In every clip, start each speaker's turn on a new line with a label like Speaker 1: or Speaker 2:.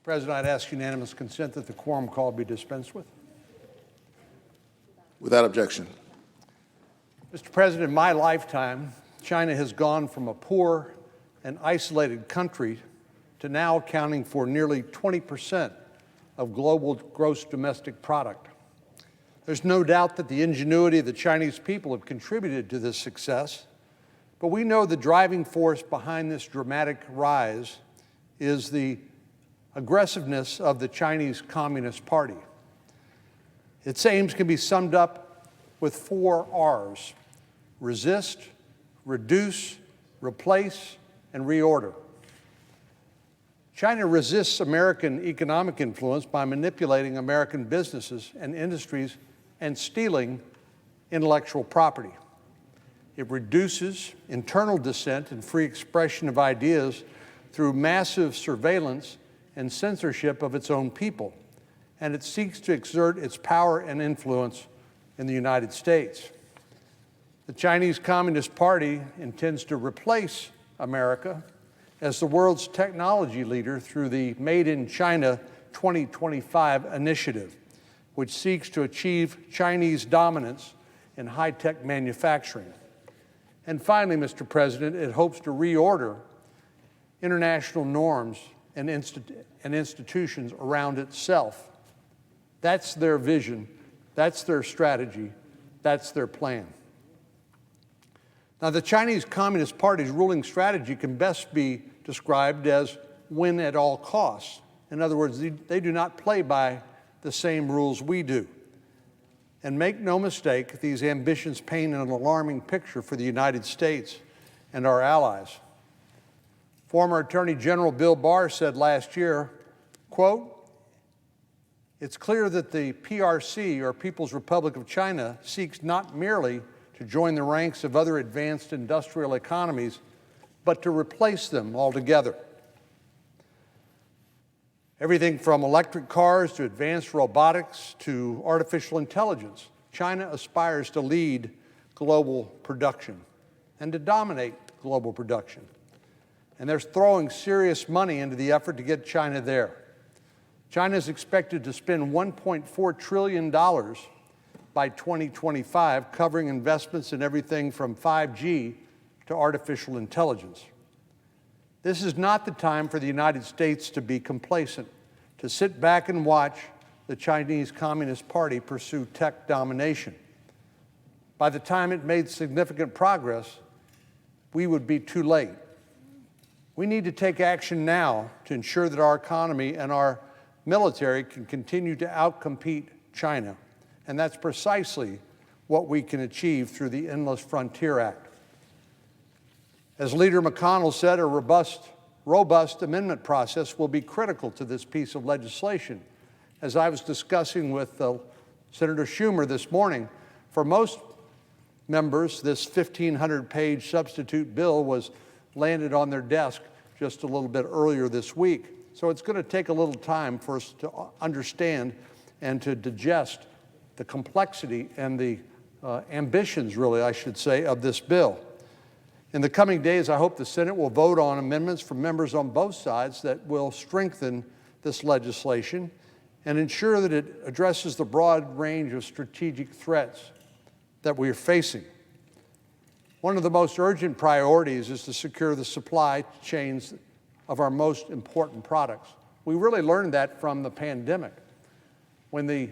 Speaker 1: President, I'd ask unanimous consent that the quorum call be dispensed with.
Speaker 2: Without objection.
Speaker 1: Mr. President, in my lifetime, China has gone from a poor and isolated country to now accounting for nearly 20% of global gross domestic product. There's no doubt that the ingenuity of the Chinese people have contributed to this success, but we know the driving force behind this dramatic rise is the aggressiveness of the Chinese Communist Party. Its aims can be summed up with 4 R's: resist, reduce, replace, and reorder. China resists American economic influence by manipulating American businesses and industries and stealing intellectual property. It reduces internal dissent and free expression of ideas through massive surveillance and censorship of its own people, and it seeks to exert its power and influence in the United States. The Chinese Communist Party intends to replace America as the world's technology leader through the Made in China 2025 initiative, which seeks to achieve Chinese dominance in high-tech manufacturing. And finally, Mr. President, it hopes to reorder international norms and institutions around itself. That's their vision, that's their strategy, that's their plan. Now, the Chinese Communist Party's ruling strategy can best be described as win at all costs. In other words, they do not play by the same rules we do. And make no mistake, these ambitions paint an alarming picture for the United States and our allies. Former Attorney General Bill Barr said last year, quote, "It's clear that the PRC, or People's Republic of China, seeks not merely to join the ranks of other advanced industrial economies, but to replace them altogether." Everything from electric cars to advanced robotics to artificial intelligence, China aspires to lead global production and to dominate global production. And they're throwing serious money into the effort to get China there. China is expected to spend $1.4 trillion by 2025, covering investments in everything from 5G to artificial intelligence. This is not the time for the United States to be complacent, to sit back and watch the Chinese Communist Party pursue tech domination. By the time it made significant progress, we would be too late. We need to take action now to ensure that our economy and our military can continue to outcompete China. And that's precisely what we can achieve through the Endless Frontier Act. As Leader McConnell said, a robust amendment process will be critical to this piece of legislation. As I was discussing with Senator Schumer this morning, for most members, this 1,500-page substitute bill was landed on their desk just a little bit earlier this week. So it's going to take a little time for us to understand and to digest the complexity and the ambitions, really, I should say, of this bill. In the coming days, I hope the Senate will vote on amendments from members on both sides that will strengthen this legislation and ensure that it addresses the broad range of strategic threats that we are facing. One of the most urgent priorities is to secure the supply chains of our most important products. We really learned that from the pandemic. When the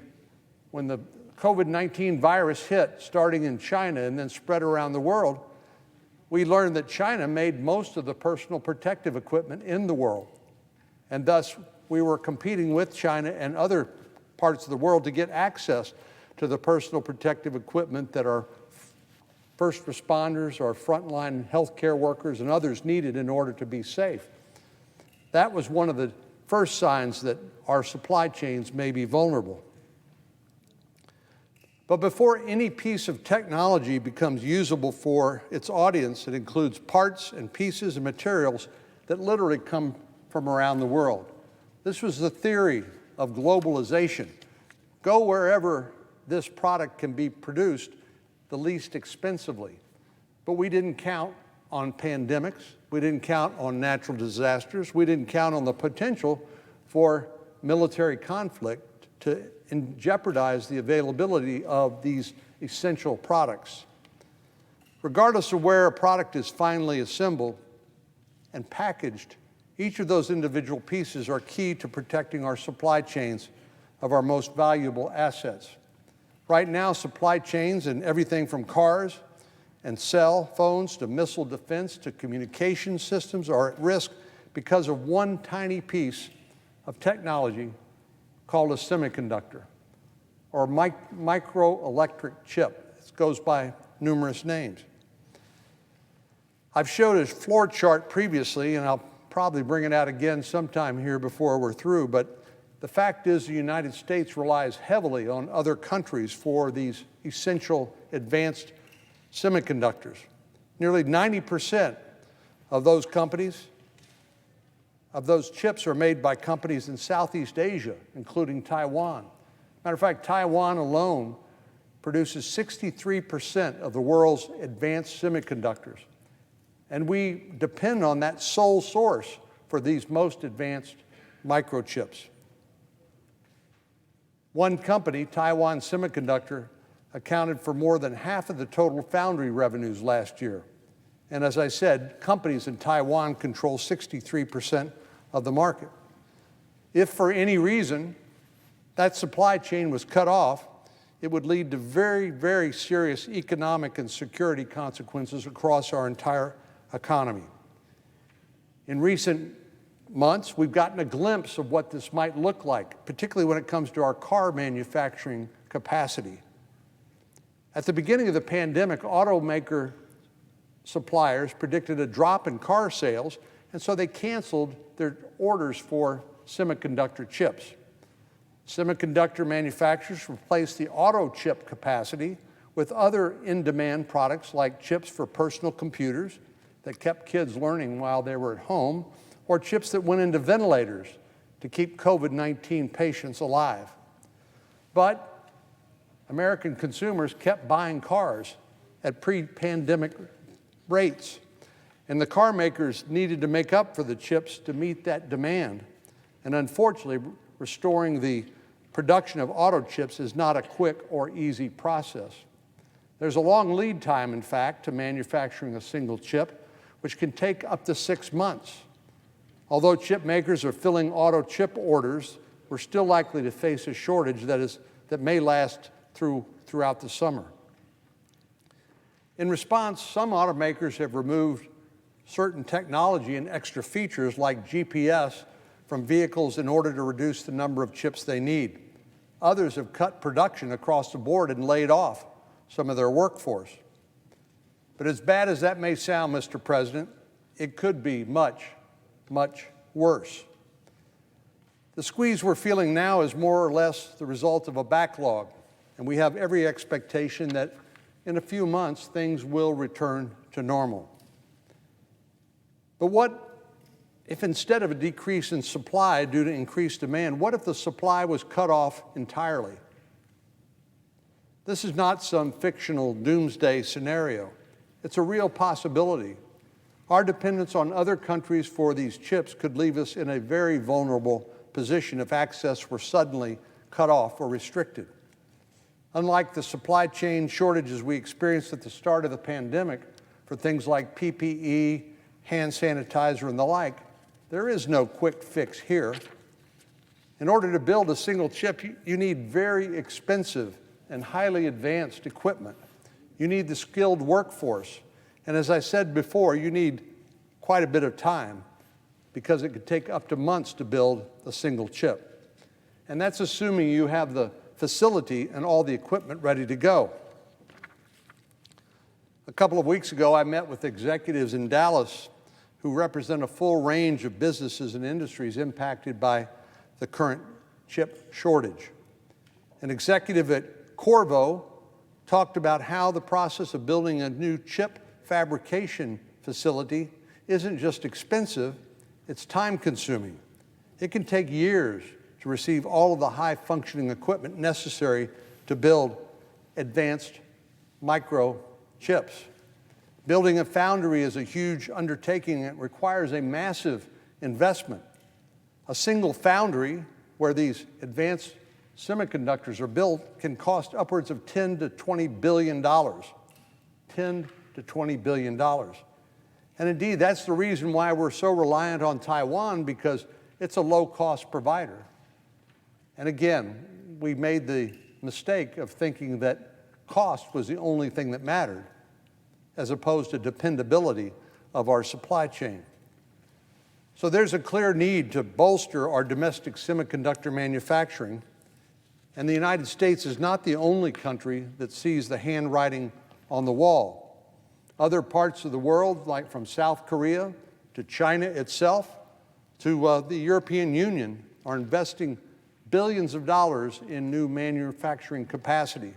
Speaker 1: COVID-19 virus hit, starting in China and then spread around the world, we learned that China made most of the personal protective equipment in the world. And thus, we were competing with China and other parts of the world to get access to the personal protective equipment that our first responders, our frontline healthcare workers, and others needed in order to be safe. That was one of the first signs that our supply chains may be vulnerable. But before any piece of technology becomes usable for its audience, it includes parts and pieces and materials that literally come from around the world. This was the theory of globalization. Go wherever this product can be produced the least expensively. But we didn't count on pandemics. We didn't count on natural disasters. We didn't count on the potential for military conflict to jeopardize the availability of these essential products. Regardless of where a product is finally assembled and packaged, each of those individual pieces are key to protecting our supply chains of our most valuable assets. Right now, supply chains in everything from cars and cell phones to missile defense to communication systems are at risk because of one tiny piece of technology called a semiconductor, or microelectric chip. It goes by numerous names. I've showed a floor chart previously, and I'll probably bring it out again sometime here before we're through, but the fact is the United States relies heavily on other countries for these essential advanced semiconductors. Nearly 90% of those companies, of those chips, are made by companies in Southeast Asia, including Taiwan. Matter of fact, Taiwan alone produces 63% of the world's advanced semiconductors. And we depend on that sole source for these most advanced microchips. One company, Taiwan Semiconductor, accounted for more than half of the total foundry revenues last year. And as I said, companies in Taiwan control 63% of the market. If for any reason that supply chain was cut off, it would lead to very, very serious economic and security consequences across our entire economy. In recent months, we've gotten a glimpse of what this might look like, particularly when it comes to our car manufacturing capacity. At the beginning of the pandemic, automaker suppliers predicted a drop in car sales, and so they canceled their orders for semiconductor chips. Semiconductor manufacturers replaced the auto chip capacity with other in-demand products like chips for personal computers that kept kids learning while they were at home, or chips that went into ventilators to keep COVID-19 patients alive. But American consumers kept buying cars at pre-pandemic rates, and the car makers needed to make up for the chips to meet that demand. And unfortunately, restoring the production of auto chips is not a quick or easy process. There's a long lead time, in fact, to manufacturing a single chip, which can take up to 6 months. Although chip makers are filling auto chip orders, we're still likely to face a shortage that may last throughout the summer. In response, some automakers have removed certain technology and extra features like GPS from vehicles in order to reduce the number of chips they need. Others have cut production across the board and laid off some of their workforce. But as bad as that may sound, Mr. President, it could be much, much worse. The squeeze we're feeling now is more or less the result of a backlog, and we have every expectation that in a few months things will return to normal. But what if instead of a decrease in supply due to increased demand, what if the supply was cut off entirely? This is not some fictional doomsday scenario. It's a real possibility. Our dependence on other countries for these chips could leave us in a very vulnerable position if access were suddenly cut off or restricted. Unlike the supply chain shortages we experienced at the start of the pandemic for things like PPE, hand sanitizer, and the like, there is no quick fix here. In order to build a single chip, you need very expensive and highly advanced equipment. You need the skilled workforce. And as I said before, you need quite a bit of time because it could take up to months to build a single chip. And that's assuming you have the facility and all the equipment ready to go. A couple of weeks ago, I met with executives in Dallas who represent a full range of businesses and industries impacted by the current chip shortage. An executive at Corvo talked about how the process of building a new chip fabrication facility isn't just expensive, it's time-consuming. It can take years to receive all of the high-functioning equipment necessary to build advanced microchips. Building a foundry is a huge undertaking. It requires a massive investment. A single foundry where these advanced semiconductors are built can cost upwards of $10 to $20 billion. $10 to $20 billion. And indeed, that's the reason why we're so reliant on Taiwan, because it's a low-cost provider. And again, we made the mistake of thinking that cost was the only thing that mattered, as opposed to dependability of our supply chain. So there's a clear need to bolster our domestic semiconductor manufacturing, and the United States is not the only country that sees the handwriting on the wall. Other parts of the world, like from South Korea to China itself to the European Union, are investing billions of dollars in new manufacturing capacity.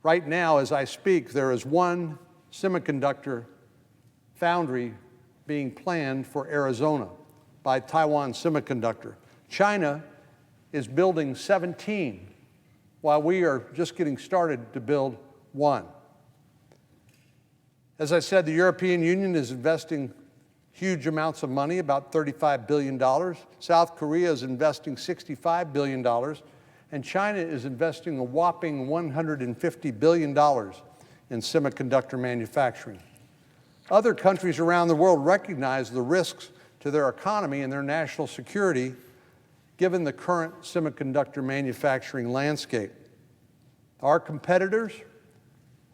Speaker 1: Right now, as I speak, there is one semiconductor foundry being planned for Arizona by Taiwan Semiconductor. China is building 17, while we are just getting started to build one. As I said, the European Union is investing huge amounts of money, about $35 billion. South Korea is investing $65 billion. And China is investing a whopping $150 billion in semiconductor manufacturing. Other countries around the world recognize the risks to their economy and their national security given the current semiconductor manufacturing landscape. Our competitors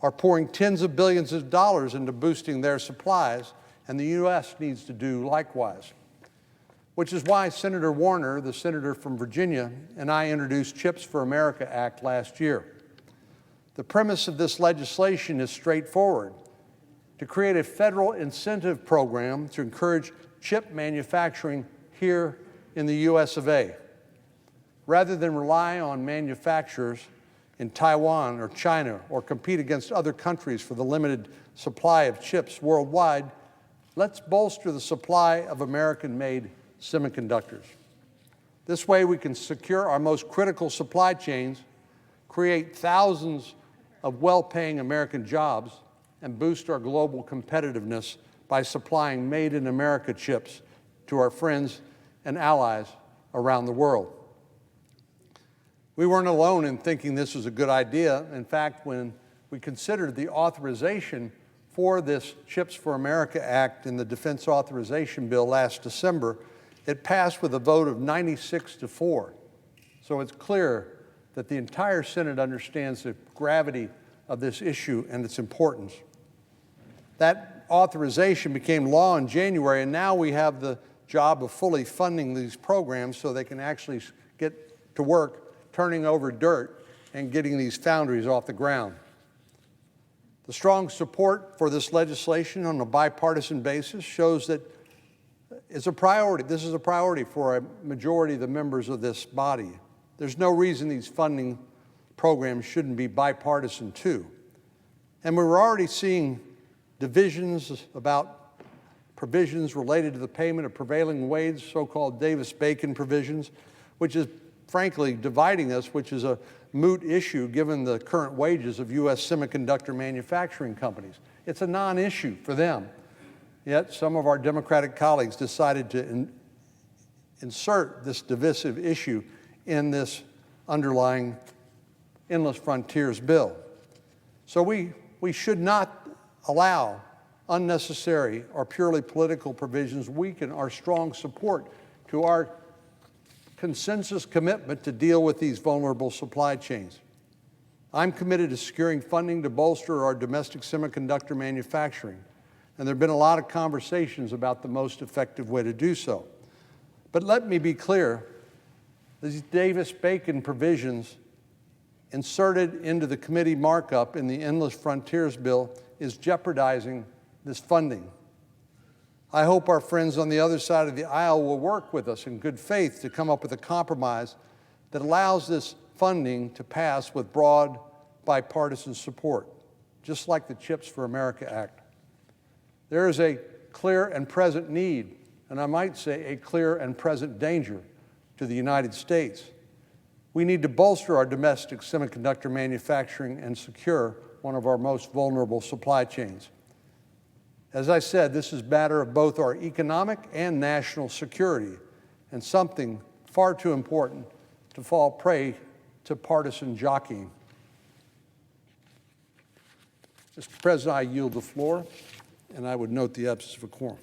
Speaker 1: are pouring tens of billions of dollars into boosting their supplies, and the U.S. needs to do likewise. Which is why Senator Warner, the senator from Virginia, and I introduced CHIPS for America Act last year. The premise of this legislation is straightforward: to create a federal incentive program to encourage chip manufacturing here in the U.S. of A. Rather than rely on manufacturers in Taiwan or China or compete against other countries for the limited supply of chips worldwide, let's bolster the supply of American-made semiconductors. This way we can secure our most critical supply chains, create thousands of well-paying American jobs, and boost our global competitiveness by supplying made-in-America chips to our friends and allies around the world. We weren't alone in thinking this was a good idea. In fact, when we considered the authorization for this CHIPS for America Act in the Defense Authorization Bill last December, it passed with a vote of 96-4. So it's clear that the entire Senate understands the gravity of this issue and its importance. That authorization became law in January, and now we have the job of fully funding these programs so they can actually get to work turning over dirt and getting these foundries off the ground. The strong support for this legislation on a bipartisan basis shows that it's a priority. This is a priority for a majority of the members of this body. There's no reason these funding programs shouldn't be bipartisan too. And we're already seeing divisions about provisions related to the payment of prevailing wage, so-called Davis-Bacon provisions, which is frankly dividing us, which is a moot issue given the current wages of U.S. semiconductor manufacturing companies. It's a non-issue for them. Yet some of our Democratic colleagues decided to insert this divisive issue in this underlying Endless Frontiers bill. So we should not allow unnecessary or purely political provisions weaken our strong support to our consensus commitment to deal with these vulnerable supply chains. I'm committed to securing funding to bolster our domestic semiconductor manufacturing, and there have been a lot of conversations about the most effective way to do so. But let me be clear, these Davis-Bacon provisions inserted into the committee markup in the Endless Frontiers bill is jeopardizing this funding. I hope our friends on the other side of the aisle will work with us in good faith to come up with a compromise that allows this funding to pass with broad bipartisan support, just like the CHIPS for America Act. There is a clear and present need, and I might say a clear and present danger to the United States. We need to bolster our domestic semiconductor manufacturing and secure one of our most vulnerable supply chains. As I said, this is a matter of both our economic and national security, and something far too important to fall prey to partisan jockeying. Mr. President, I yield the floor, and I would note the absence of a quorum.